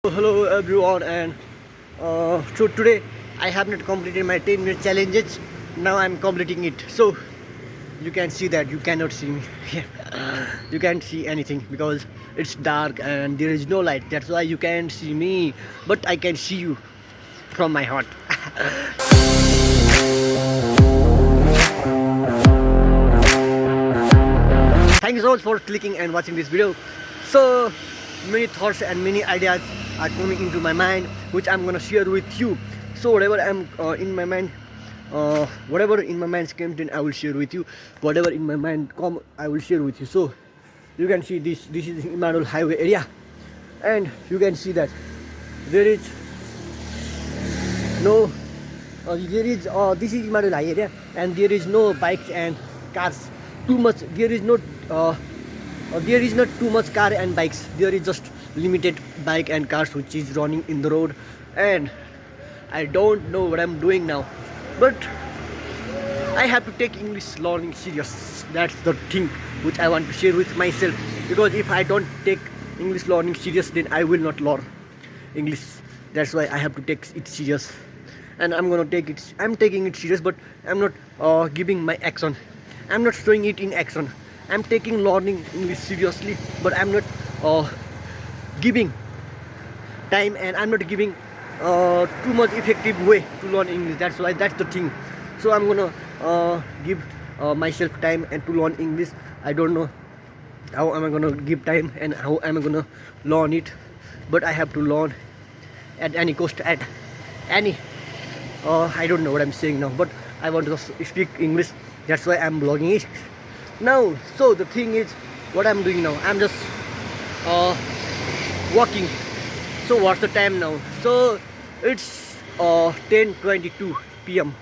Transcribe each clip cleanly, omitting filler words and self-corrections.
Hello everyone, and so today I have not completed my 10-minute challenges. Now I'm completing it. So you can see that you cannot see me. You can't see anything because it's dark and there is no light. That's why you can't see me, but I can see you from my heart. Thank you so much for clicking and watching this video. So many thoughts and many ideas are coming into my mind, which I'm gonna share with you. So whatever I'm in my mind, whatever in my mind's content, I will share with you. Whatever in my mind come, I will share with you. So you can see this is Emmanuel Highway area, and you can see that there is no this is Emmanuel Highway area, and there is no bikes and cars too much. There is not too much car and bikes. There is just limited bike and cars which is running in the road, and I don't know what I'm doing now, but I have to take English learning serious. That's the thing which I want to share with myself, because if I don't take English learning serious, then I will not learn English. That's why I have to take it serious, and I'm taking it serious, but I'm not giving my action. I'm not showing it in action. I'm taking learning English seriously, but I'm not giving time, and I'm not giving too much effective way to learn English. That's the thing. So I'm gonna give myself time and to learn English. I don't know how am I gonna give time and how am I gonna learn it, but I have to learn at any cost, at any I don't know what I'm saying now, but I want to speak English. That's why I'm blogging it now. So the thing is, what I'm doing now, I'm just walking. So what's the time now? So it's 10:22 p.m.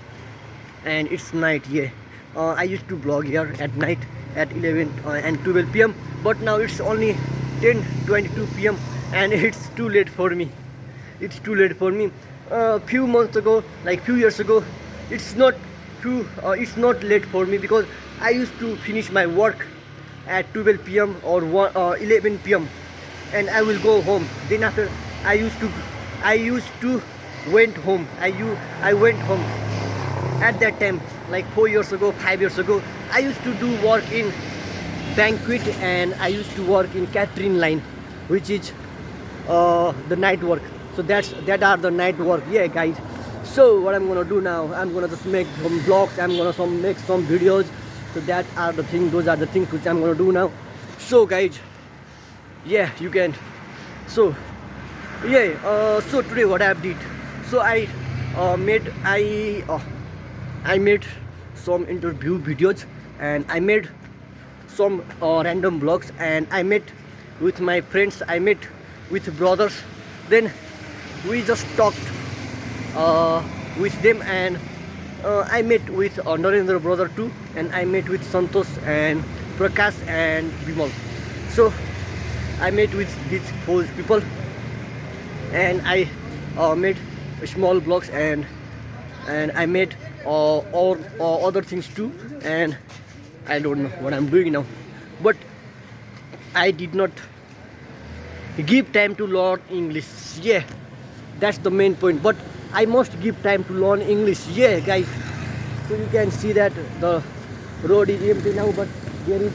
and it's night. Yeah, I used to blog here at night at 11 and 12 p.m, but now it's only 10:22 p.m, and it's too late for me. It's too late for me. Few months ago, like few years ago, it's not late for me, because I used to finish my work at 12 p.m or 11 p.m, and I will go home. Then after I used to went home. I went home at that time, like 4 years ago, 5 years ago. I used to do work in banquet, and I used to work in catering line, which is the night work. So that are the night work. Yeah, guys. So what I'm gonna do now, I'm gonna just make some vlogs. I'm gonna make some videos. So that are the things. Those are the things which I'm gonna do now. So guys, yeah, you can. So yeah. So today what I did. So I made some interview videos, and I made some random vlogs, and I met with my friends. I met with brothers. Then we just talked with them, and I met with Narendra brother too, and I met with Santosh and Prakash and Bimal. So I met with these 4 people, and I made small vlogs, and I made all other things too, and I don't know what I'm doing now, but I did not give time to learn English. Yeah, that's the main point. But I must give time to learn English. Yeah, guys. So you can see that the road is empty now, but there is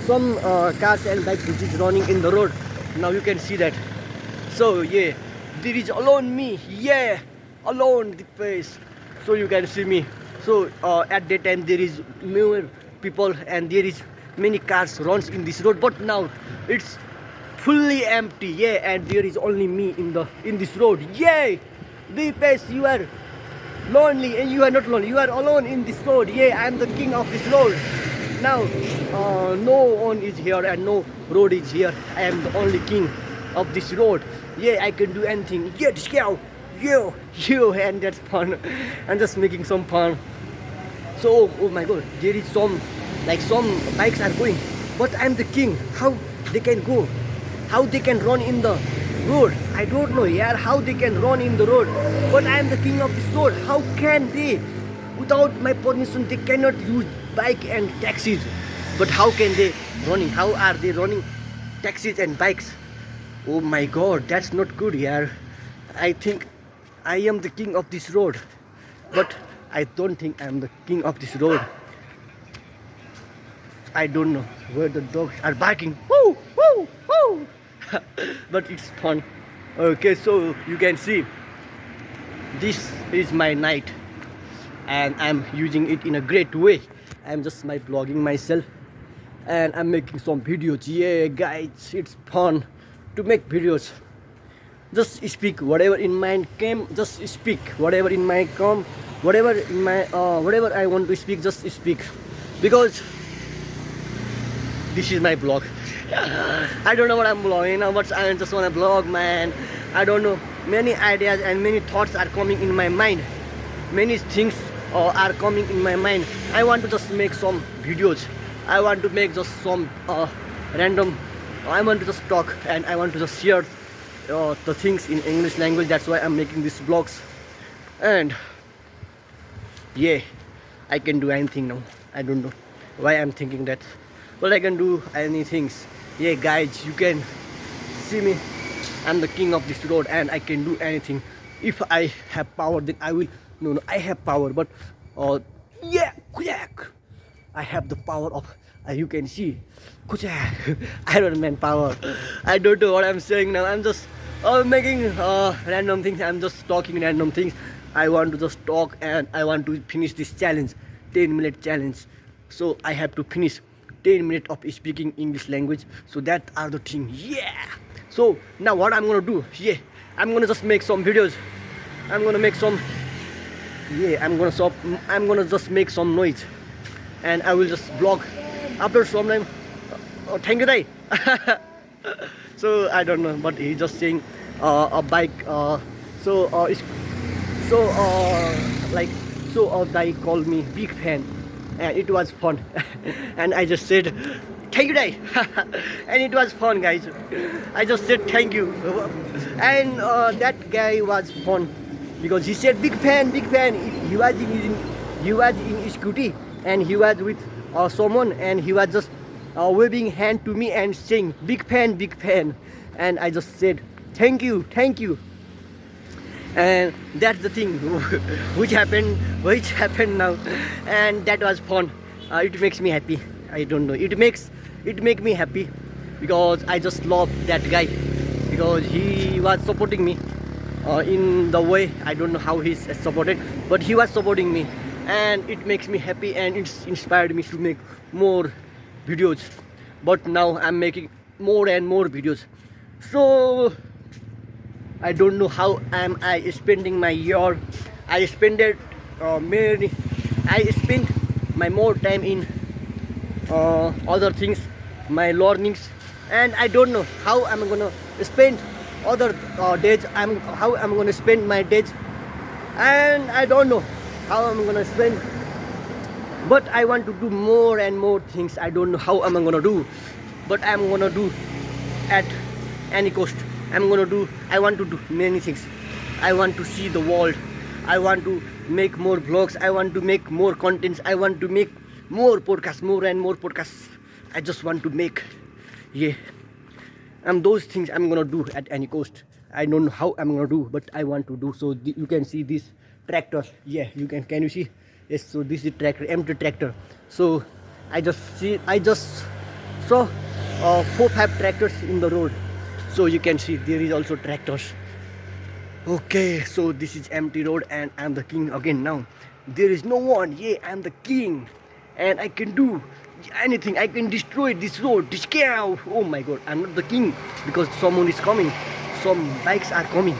some cars and bikes which is running in the road. Now you can see that. So yeah, there is alone me. Yeah, alone the place. So you can see me. So at that time there is more people, and there is many cars runs in this road. But now it's fully empty. Yeah, and there is only me in this road. Yeah, the place. You are lonely, and you are not lonely. You are alone in this road. Yeah, I am the king of this road. Now no one is here, and no road is here. I am the only king of this road. Yeah, I can do anything. Yeah, just go. You, and that's fun. I'm just making some fun. So oh my god, there is some bikes are going, but I'm the king. How they can go? How they can run in the road? I don't know. Yeah, how they can run in the road? But I am the king of this road. How can they? Without my permission, they cannot use bike and taxis. But how can they running? How are they running taxis and bikes? Oh my god, that's not good, yaar. I think I am the king of this road, but I don't think I'm the king of this road. I don't know where the dogs are barking. Woo, woo, woo. But it's fun. Okay, so you can see this is my night, and I'm using it in a great way. I'm just my vlogging myself, and I'm making some videos. Yeah, guys, it's fun to make videos. Just speak whatever in mind came. Just speak whatever in my come, whatever in my whatever I want to speak. Just speak, because this is my blog. I don't know what I'm vlogging now, but I just want to vlog, man. I don't know. Many ideas and many thoughts are coming in my mind. Many things are coming in my mind. I want to just make some videos. I want to make just some random. I want to just talk, and I want to just share the things in English language. That's why I'm making these vlogs. And yeah, I can do anything now. I don't know why I'm thinking that, but I can do anything. Yeah, guys, you can see me. I'm the king of this road, and I can do anything. If I have power, then I will. No, I have power, but yeah, quick. I have the power of. You can see, Iron Man power. I don't know what I'm saying now. I'm just making random things. I'm just talking random things. I want to just talk, and I want to finish this challenge, 10-minute challenge. So I have to finish 10 minutes of speaking English language. So that are the thing. Yeah. So now what I'm gonna do? Yeah, I'm gonna just make some videos. I'm gonna make some. Yeah, I'm gonna stop. I'm gonna just make some noise, and I will just vlog after some time. Oh, thank you, Dai. So I don't know, but he's just saying a bike. It's so like so. Dai called me big fan, and it was fun. And I just said thank you, Dai. And it was fun, guys. I just said thank you, and that guy was fun because he said big fan, big fan. He was in his scooty, and he was with someone, and he was just waving hand to me and saying big fan, big fan. And I just said thank you, thank you. And that's the thing which happened now, and that was fun. It makes me happy. I don't know, it make me happy because I just love that guy, because he was supporting me in the way. I don't know how he's supported, but he was supporting me, and it makes me happy, and it's inspired me to make more videos. But now I'm making more and more videos. So I don't know how am I spending my year. I spend my more time in other things, my learnings, and I don't know how I'm gonna spend other days. How I'm gonna spend my days, and I don't know how I'm gonna spend. But I want to do more and more things. I don't know how I'm gonna do, but I'm gonna do at any cost. I want to do many things. I want to see the world. I want to make more vlogs. I want to make more contents. I want to make more podcasts, more and more podcasts. I just want to make, yeah. And those things I'm gonna do at any cost. I don't know how I'm gonna do, but I want to do. So you can see this tractor. Yeah, you can. Can you see? Yes. So this is tractor, empty tractor. So I just saw 4-5 tractors in the road. So you can see there is also tractors. Okay, so this is empty road, and I'm the king again now. There is no one. Yeah, I'm the king, and I can do anything. I can destroy this road, this cow. Oh my god, I'm not the king because someone is coming. Some bikes are coming,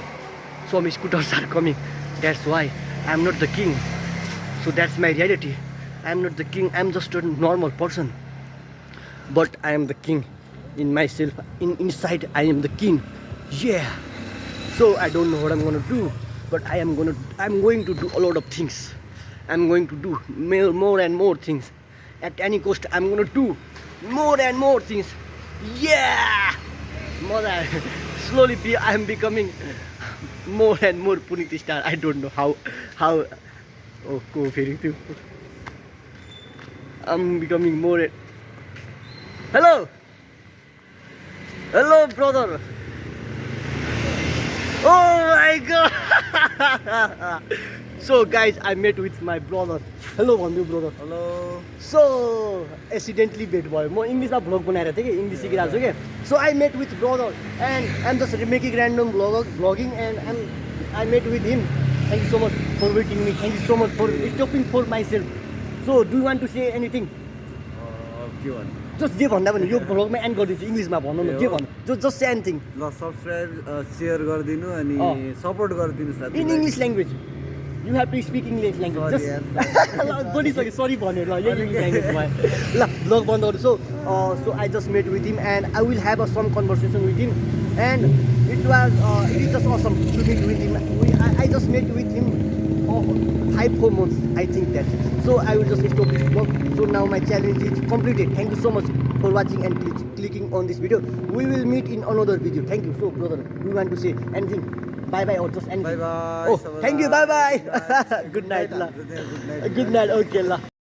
some scooters are coming. That's why I'm not the king. So that's my reality. I'm not the king. I'm just a normal person, but I am the king in myself. Inside I am the king. Yeah. So I don't know what I'm gonna do, but I'm going to do a lot of things. I'm going to do more and more things. At any cost, I'm gonna do more and more things. Yeah, mother. Slowly I'm becoming more and more Punit star. I don't know how. Oh, go very too. I'm becoming more. Hello, brother. So guys, I met with my brother. Hello भन्नु brother. Hello So accidentally भेट भयो. म इङ्ग्लिसमा vlog बनाइरहेको थिएँ कि English सिकिरहेको छु कि. So I met with brother and I'm just making random vlogging and I met with him. Thank you so much for waiting me. Thank you so much for stopping for myself. So do you want to say anything? के भन्नु Just जे भन्दा पनि यो भ्लगमा end गरिदिन्छु इङ्ग्लिसमा भन्नु न के भन्नु. Just say anything ल सब्सक्राइब सेयर गरिदिनु अनि सपोर्ट गरिदिनु साथी in English language. You have to speak English language. Sorry, Just बोलिसक्यो सरी भनेर ल यही इङ्ग्लिस ल्याङ्ग्वेज भयो ल ब्लग बन्द गर्छु so I just met with him and I will have some conversation with him and it is just awesome to meet with him. I just met with him 5-4 months I think that. So I will just stop this vlog. So now my challenge is completed. Thank you so much for watching and clicking on this video. We will meet in another video. Thank you. So brother, do you want to say anything? Bye bye or just anything? Bye bye. Oh, thank you. Bye bye. Good night. Good night. Good night. Okay lah.